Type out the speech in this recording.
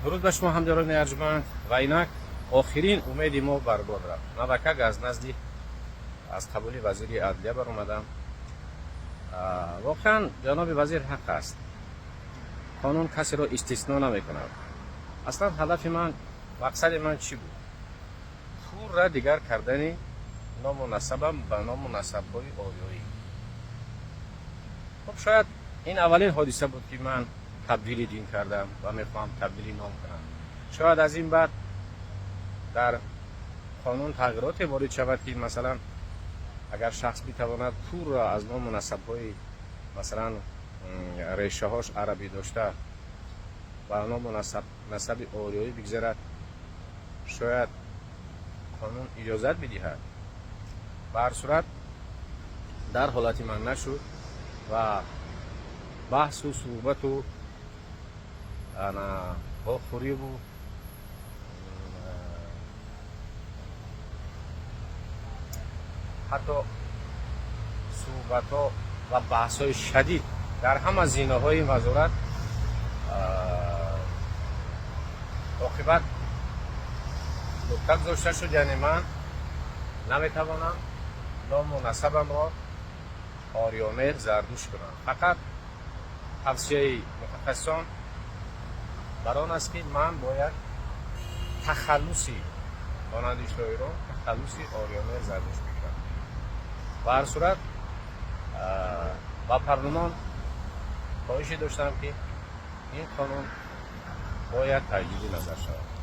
درود به شما همداران ارجمند و اینک آخرین امید ما برباد رفت. من از نزدی از قبول وزیر عدلیه بر اومدم. واقعا جناب وزیر حق است. قانون کسی را استثنا نمیکند. اصلا هدف من مقصد من چی بود؟ پول را دیگر کردن نامناسبم به نامناسب‌های آریایی. خب شاید این اولین حادثه بود که من تبدیل دین کردم و میخوام تبدیل نام کنم. شاید از این بعد در قانون تغییرات وارد شود که مثلا اگر شخص بتواند پول را از نامناسب‌های مثلا ریشه هاش عربی داشته و نامناسب آریایی بگذارد، شاید قانون اجازت بدهد. به هر صورت در حالت من نشد و بحث و صحبت و خوری و حتی صحبت ها و بحث های شدید در همه زینه های وزارت عاقبت نقطه گذاشته شد. یعنی من نمیتوانم نامناسبم را آریامهر زردوش کنم. فقط توصیه متخصصان بر آن است که من باید تخلصی مانند ایران تخلصی آریامهر زردوش بگیرم. به هر صورت با پارلمان خواهشی داشتم که این قانون باید تجدید نظر شود.